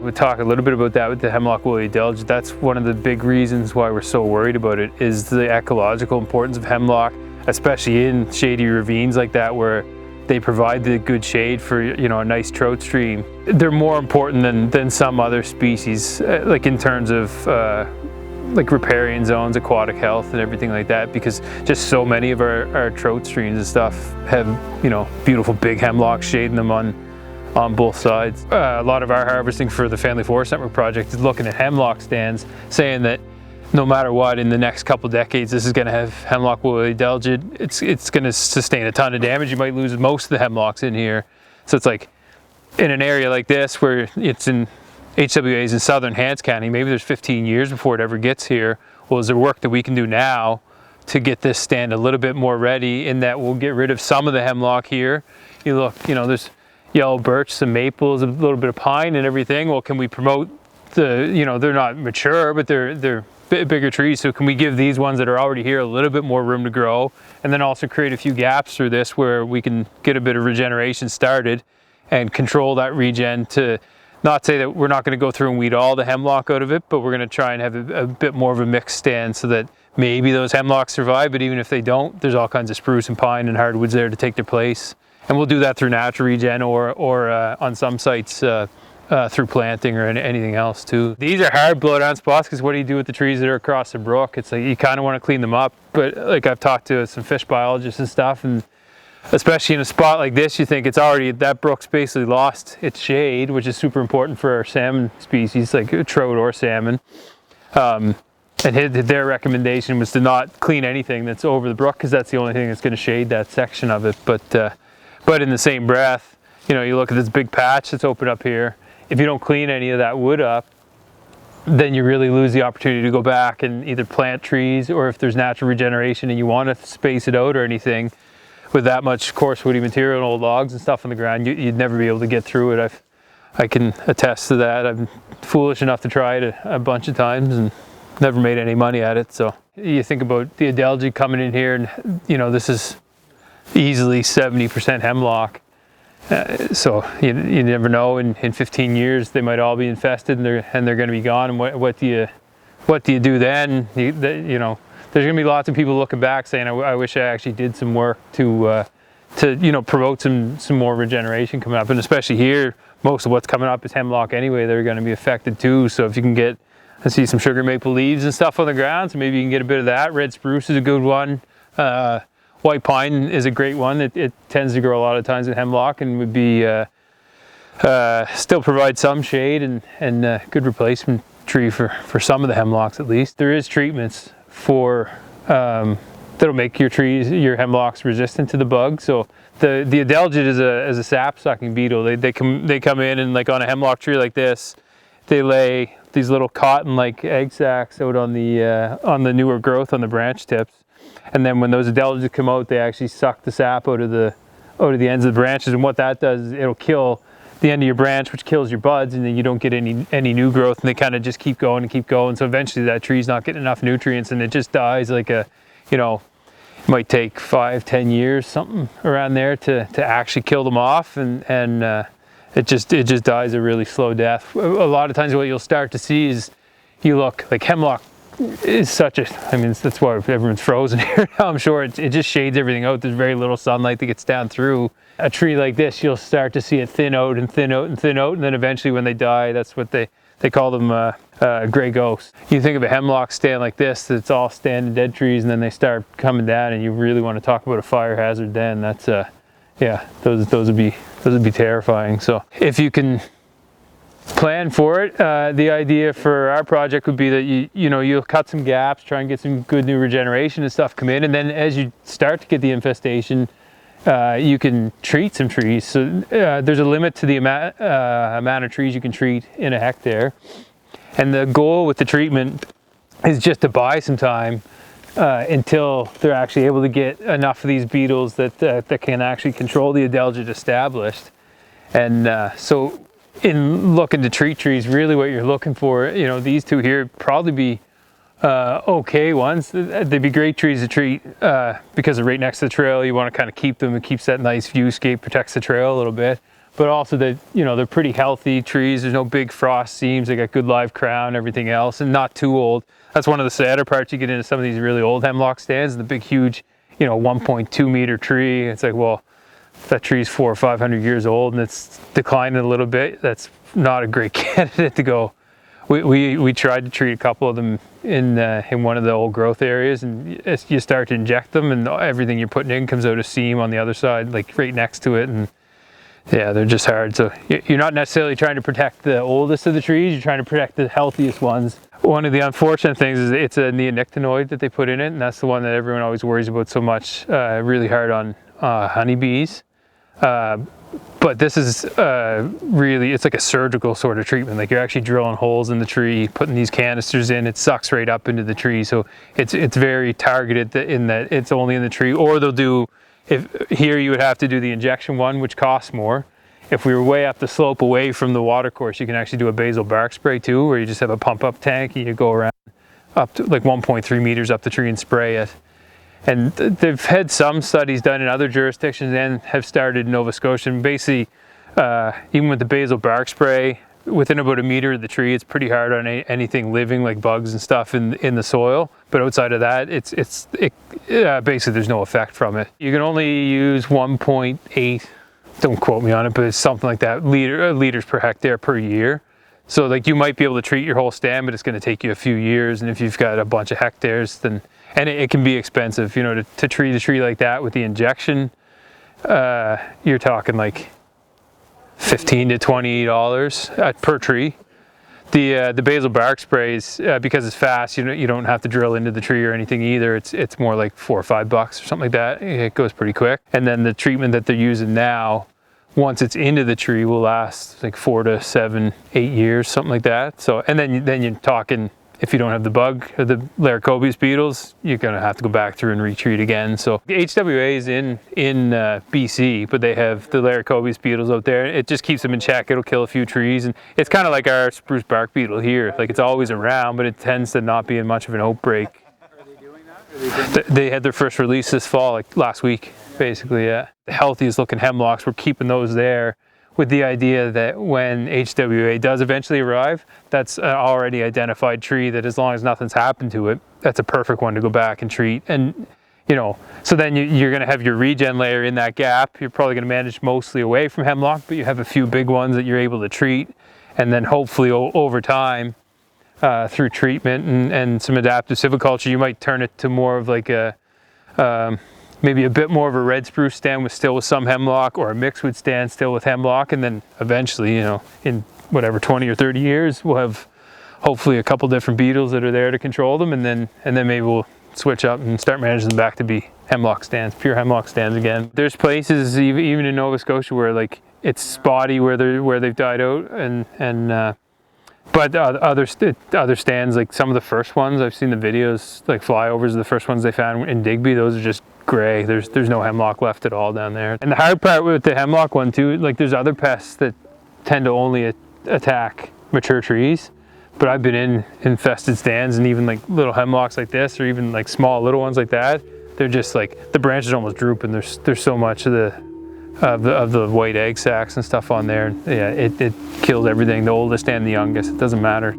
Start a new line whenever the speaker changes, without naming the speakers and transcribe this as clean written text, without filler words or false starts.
We'll talk a little bit about that with the hemlock woolly adelgid. That's one of the big reasons why we're so worried about it, is the ecological importance of hemlock, especially in shady ravines like that where they provide the good shade for, you know, a nice trout stream. They're more important than some other species, like in terms of like riparian zones, aquatic health and everything like that, because just so many of our trout streams and stuff have, you know, beautiful big hemlocks shading them on both sides. A lot of our harvesting for the Family Forest Network project is looking at hemlock stands, saying that no matter what, in the next couple decades, this is going to have hemlock woolly adelgid. It's going to sustain a ton of damage. You might lose most of the hemlocks in here. So it's like, in an area like this where it's in HWAs in southern Hants County, maybe there's 15 years before it ever gets here. Well, is there work that we can do now to get this stand a little bit more ready, in that we'll get rid of some of the hemlock here. You look, you know, there's yellow birch, some maples, a little bit of pine and everything. Well, can we promote the, you know, they're not mature, but they're bigger trees. So can we give these ones that are already here a little bit more room to grow, and then also create a few gaps through this where we can get a bit of regeneration started and control that regen, to not say that we're not going to go through and weed all the hemlock out of it, but we're going to try and have a bit more of a mixed stand so that maybe those hemlocks survive, but even if they don't, there's all kinds of spruce and pine and hardwoods there to take their place. And we'll do that through natural regen or on some sites through planting or anything else too. These are hard blowdown spots, because what do you do with the trees that are across the brook? It's like you kind of want to clean them up, but like I've talked to some fish biologists and stuff, and especially in a spot like this, you think it's already, that brook's basically lost its shade, which is super important for our salmon species, like trout or salmon. And their recommendation was to not clean anything that's over the brook, because that's the only thing that's going to shade that section of it. But in the same breath, you know, you look at this big patch that's open up here. If you don't clean any of that wood up, then you really lose the opportunity to go back and either plant trees, or if there's natural regeneration and you want to space it out or anything, with that much coarse woody material and old logs and stuff on the ground, you'd never be able to get through it. I can attest to that. I'm foolish enough to try it a bunch of times and never made any money at it. So you think about the adelgid coming in here, and you know, this is easily 70% hemlock. So you never know, in 15 years they might all be infested and they're going to be gone. And what do you do then? You know, there's going to be lots of people looking back saying, I wish I actually did some work to you know, promote some more regeneration coming up. And especially here, most of what's coming up is hemlock anyway. They're going to be affected too. So if you can get, I see some sugar maple leaves and stuff on the ground, so maybe you can get a bit of that. Red spruce is a good one. White pine is a great one. It tends to grow a lot of times in hemlock, and would be still provide some shade and good replacement tree for some of the hemlocks at least. There is treatments for that'll make your hemlocks resistant to the bug. So the adelgid is a sap sucking beetle. They come in, and like on a hemlock tree like this, they lay these little cotton like egg sacs out on the newer growth on the branch tips. And then when those adelgids come out, they actually suck the sap out of the ends of the branches. And what that does is it'll kill the end of your branch, which kills your buds, and then you don't get any new growth, and they kind of just keep going and keep going. So eventually that tree's not getting enough nutrients, and it just dies like a, you know, it might take 5-10 years, something around there, to actually kill them off, and it just dies a really slow death. A lot of times what you'll start to see is, you look like hemlock is such a, I mean, that's why everyone's frozen here now, I'm sure. It just shades everything out. There's very little sunlight that gets down through. A tree like this, you'll start to see it thin out and thin out and thin out, and then eventually when they die, that's what they call them gray ghosts. You think of a hemlock stand like this, that's all standing dead trees, and then they start coming down, and you really want to talk about a fire hazard then. That's yeah, those would be terrifying. So if you can plan for it, the idea for our project would be that you'll cut some gaps, try and get some good new regeneration and stuff come in, and then as you start to get the infestation, you can treat some trees. So there's a limit to the amount of trees you can treat in a hectare, and the goal with the treatment is just to buy some time until they're actually able to get enough of these beetles that can actually control the adelgid established. And so in looking to treat trees, really what you're looking for, these two here probably be okay ones. They'd be great trees to treat because they're right next to the trail. You want to kind of keep them. It keeps that nice viewscape, protects the trail a little bit. but also that, you know, they're pretty healthy trees. There's no big frost seams. They got good live crown, everything else, and not too old. That's one of the sadder parts. You get into some of these really old hemlock stands, the big, huge, you know, 1.2 meter tree. It's like, well, that tree's 400 or 500 years old and it's declining a little bit. That's not a great candidate to go. We tried to treat a couple of them in one of the old growth areas, and you start to inject them and everything you're putting in comes out a seam on the other side, like right next to it, and yeah, they're just hard. So you're not necessarily trying to protect the oldest of the trees, you're trying to protect the healthiest ones. One of the unfortunate things is it's a neonicotinoid that they put in it, and that's the one that everyone always worries about so much, really hard on honeybees. But this is really, it's like a surgical sort of treatment. Like you're actually drilling holes in the tree, putting these canisters in, it sucks right up into the tree. So it's very targeted in that it's only in the tree. Or they'll do, here you would have to do the injection one, which costs more. If we were way up the slope away from the water course, you can actually do a basal bark spray too, where you just have a pump up tank and you go around up to like 1.3 meters up the tree and spray it. And they've had some studies done in other jurisdictions and have started in Nova Scotia. And basically, even with the basal bark spray, within about a meter of the tree, it's pretty hard on anything living like bugs and stuff in the soil. But outside of that, basically there's no effect from it. You can only use 1.8, don't quote me on it, but it's something like that, liters per hectare per year. So like you might be able to treat your whole stand, but it's going to take you a few years. And if you've got a bunch of hectares, then and it can be expensive, you know, to treat a tree like that with the injection. You're talking like $15 to $20 per tree. The basal bark sprays, because it's fast, you don't have to drill into the tree or anything either. It's more like $4 or $5 or something like that. It goes pretty quick. And then the treatment that they're using now, once it's into the tree, will last like 4 to 7, 8 years, something like that. So, and then you're talking, if you don't have the bug or the Laricobius beetles, you're going to have to go back through and retreat again. So the HWA is in BC, but they have the Laricobius beetles out there. It just keeps them in check. It'll kill a few trees, and it's kind of like our spruce bark beetle here. Like it's always around, but it tends to not be in much of an outbreak.
Are they doing that?
They had their first release this fall, like last week, basically. Yeah, the healthiest looking hemlocks, we're keeping those there, with the idea that when HWA does eventually arrive, that's an already identified tree that as long as nothing's happened to it, that's a perfect one to go back and treat. And, you know, so then you're going to have your regen layer in that gap. You're probably going to manage mostly away from hemlock, but you have a few big ones that you're able to treat. And then hopefully over time, through treatment and some adaptive silviculture, you might turn it to more of like a, maybe a bit more of a red spruce stand with some hemlock, or a mixed wood stand still with hemlock. And then eventually, you know, in whatever 20 or 30 years, we'll have hopefully a couple different beetles that are there to control them. And then maybe we'll switch up and start managing them back to be hemlock stands, pure hemlock stands again. There's places even in Nova Scotia where like it's spotty where they've died out, but other stands, like some of the first ones, I've seen the videos, like flyovers of the first ones they found in Digby, those are just gray. There's no hemlock left at all down there. And the hard part with the hemlock one too, like there's other pests that tend to only attack mature trees, but I've been in infested stands, and even like little hemlocks like this, or even like small little ones like that, they're just like, the branches almost droop, and there's so much of the white egg sacs and stuff on there. Yeah, it kills everything, the oldest and the youngest, it doesn't matter.